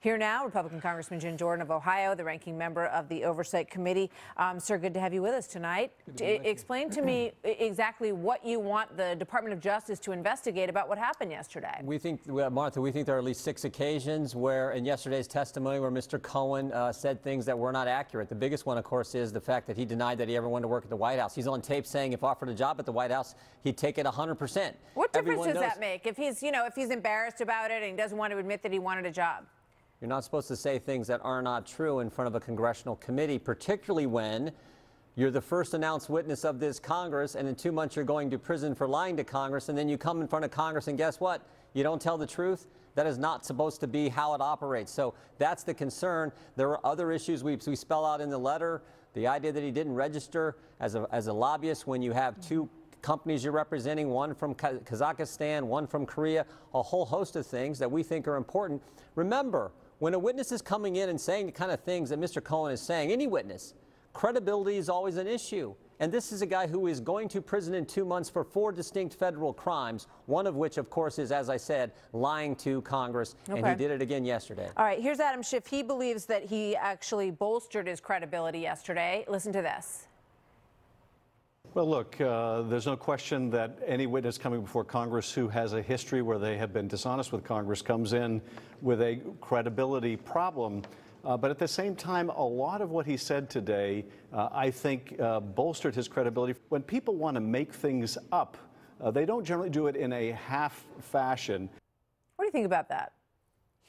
Here now, Republican Congressman Jim Jordan of Ohio, the ranking member of the Oversight Committee. Sir, good to have you with us tonight. Explain to me exactly what you want the Department of Justice to investigate about what happened yesterday. We think, Martha, we think there are at least 6 occasions where, in yesterday's testimony, where Mr. Cohen said things that were not accurate. The biggest one, of course, is the fact that he denied that he ever wanted to work at the White House. He's on tape saying if offered a job at the White House, he'd take it 100%. What difference does that make if he's, if he's embarrassed about it and he doesn't want to admit that he wanted a job? You're not supposed to say things that are not true in front of a congressional committee, particularly when you're the first announced witness of this Congress, and in 2 months you're going to prison for lying to Congress, and then you come in front of Congress and guess what? You don't tell the truth. That is not supposed to be how it operates. So that's the concern. There are other issues we spell out in the letter. The idea that he didn't register as a lobbyist when you have 2 companies you're representing, one from Kazakhstan, one from Korea, a whole host of things that we think are important. Remember, when a witness is coming in and saying the kind of things that Mr. Cohen is saying, any witness, credibility is always an issue. And this is a guy who is going to prison in 2 months for 4 distinct federal crimes, one of which, of course, is, as I said, lying to Congress. Okay. And he did it again yesterday. All right, here's Adam Schiff. He believes that he actually bolstered his credibility yesterday. Listen to this. Well, look, there's no question that any witness coming before Congress who has a history where they have been dishonest with Congress comes in with a credibility problem. But at the same time, a lot of what he said today, I think, bolstered his credibility. When people want to make things up, they don't generally do it in a half fashion. What do you think about that?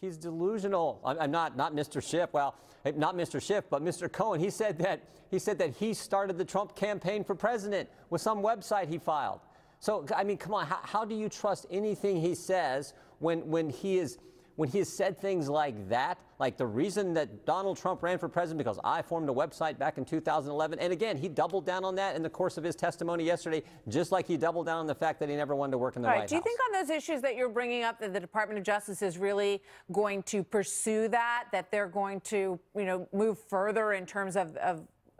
He's delusional. I'm not Mr. Schiff. Well, not Mr. Schiff, but Mr. Cohen. He said that he started the Trump campaign for president with some website he filed. So, I mean, come on. How do you trust anything he says when he has said things like that? Like the reason that Donald Trump ran for president because I formed a website back in 2011. And again, he doubled down on that in the course of his testimony yesterday, just like he doubled down on the fact that he never wanted to work in the White House. Do you think on those issues that you're bringing up that the Department of Justice is really going to pursue that they're going to, move further in terms of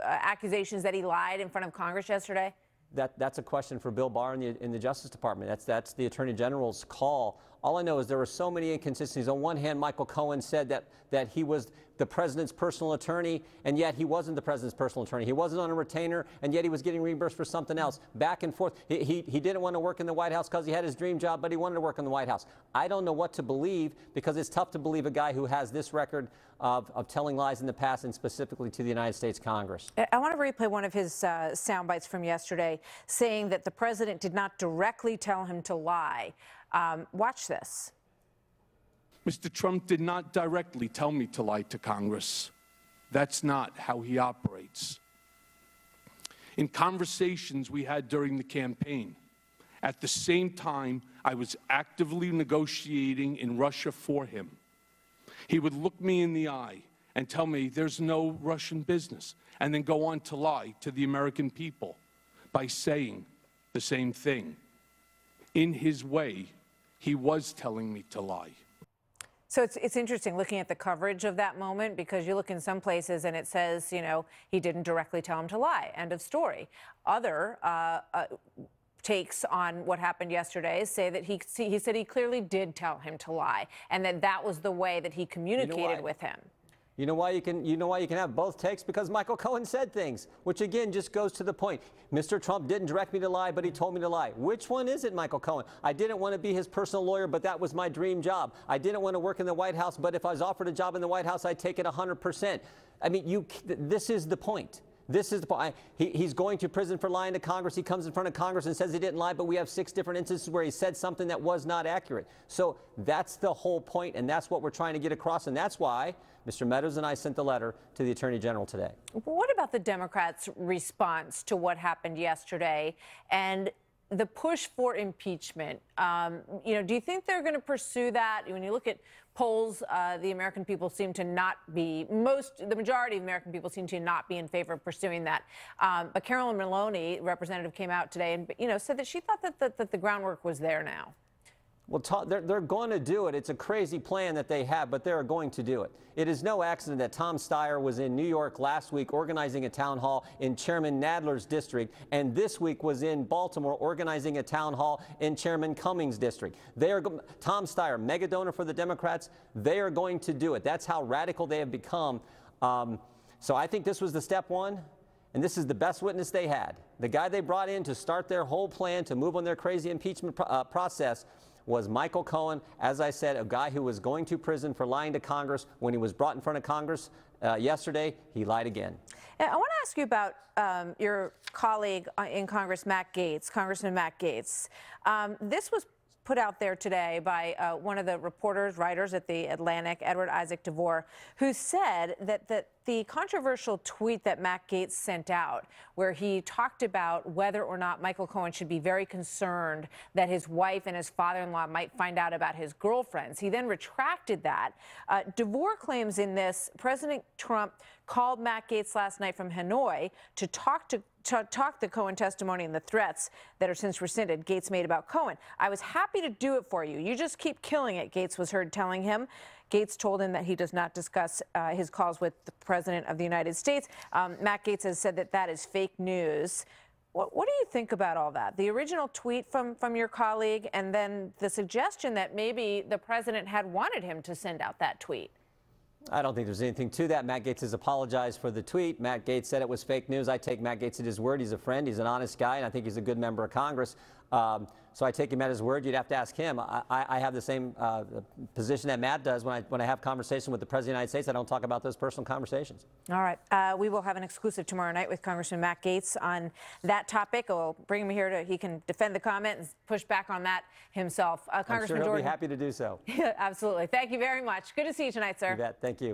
accusations that he lied in front of Congress yesterday? That's a question for Bill Barr in the Justice Department. That's the Attorney General's call. All I know is there were so many inconsistencies. On one hand, Michael Cohen said that he was the president's personal attorney, and yet he wasn't the president's personal attorney. He wasn't on a retainer, and yet he was getting reimbursed for something else. Back and forth. He didn't want to work in the White House because he had his dream job, but he wanted to work in the White House. I don't know what to believe because it's tough to believe a guy who has this record of telling lies in the past, and specifically to the United States Congress. I want to replay one of his sound bites from yesterday, saying that the president did not directly tell him to lie. Watch this. Mr. Trump did not directly tell me to lie to Congress. That's not how he operates. In conversations we had during the campaign, at the same time I was actively negotiating in Russia for him. He would look me in the eye and tell me there's no Russian business, and then go on to lie to the American people by saying the same thing. In his way, he was telling me to lie. So it's interesting looking at the coverage of that moment, because you look in some places and it says, he didn't directly tell him to lie. End of story. Other takes on what happened yesterday say that he said he clearly did tell him to lie, and that was the way that he communicated with him. You know why you can have both takes? Because Michael Cohen said things, which again just goes to the point. Mr. Trump didn't direct me to lie, but he told me to lie. Which one is it, Michael Cohen? I didn't want to be his personal lawyer, but that was my dream job. I didn't want to work in the White House, but if I was offered a job in the White House, I'd take it 100%. I mean, this is the point. This is the point. He's going to prison for lying to Congress. He comes in front of Congress and says he didn't lie, but we have 6 different instances where he said something that was not accurate. So that's the whole point, and that's what we're trying to get across, and that's why Mr. Meadows and I sent the letter to the Attorney General today. What about the Democrats' response to what happened yesterday and the push for impeachment? Do you think they're going to pursue that? When you look at polls, the American people seem to not be, the majority of American people seem to not be in favor of pursuing that. But Carolyn Maloney, representative, came out today and, said that she thought that the groundwork was there now. Well, they're going to do it. It's a crazy plan that they have, but they're going to do it. It is no accident that Tom Steyer was in New York last week organizing a town hall in Chairman Nadler's district, and this week was in Baltimore organizing a town hall in Chairman Cummings' district. Tom Steyer, mega donor for the Democrats, they are going to do it. That's how radical they have become. So I think this was the step one. And this is the best witness they had. The guy they brought in to start their whole plan to move on their crazy impeachment process was Michael Cohen, as I said, a guy who was going to prison for lying to Congress. When he was brought in front of Congress yesterday, he lied again. I want to ask you about your colleague in Congress, Congressman Matt Gaetz. This was put out there today by one of the writers at The Atlantic, Edward Isaac DeVore, who said that the controversial tweet that Matt Gaetz sent out, where he talked about whether or not Michael Cohen should be very concerned that his wife and his father-in-law might find out about his girlfriends. He then retracted that. DeVore claims in this, President Trump called Matt Gaetz last night from Hanoi to talk the Cohen testimony and the threats that are since rescinded Gaetz made about Cohen. "I was happy to do it for you. You just keep killing it," Gaetz was heard telling him. Gaetz told him that he does not discuss his calls with the President of the United States. Matt Gaetz has said that is fake news. What do you think about all that? The original tweet from your colleague, and then the suggestion that maybe the president had wanted him to send out that tweet. I don't think there's anything to that. Matt Gaetz has apologized for the tweet. Matt Gaetz said it was fake news. I take Matt Gaetz at his word. He's a friend. He's an honest guy, and I think he's a good member of Congress. So I take him at his word. You'd have to ask him. I have the same position that Matt does. When I have conversation with the President of the United States, I don't talk about those personal conversations. All right. We will have an exclusive tomorrow night with Congressman Matt Gaetz on that topic. We'll bring him here he can defend the comment and push back on that himself. I'm sure he'll be happy to do so. Yeah, absolutely. Thank you very much. Good to see you tonight, sir. You bet. Thank you.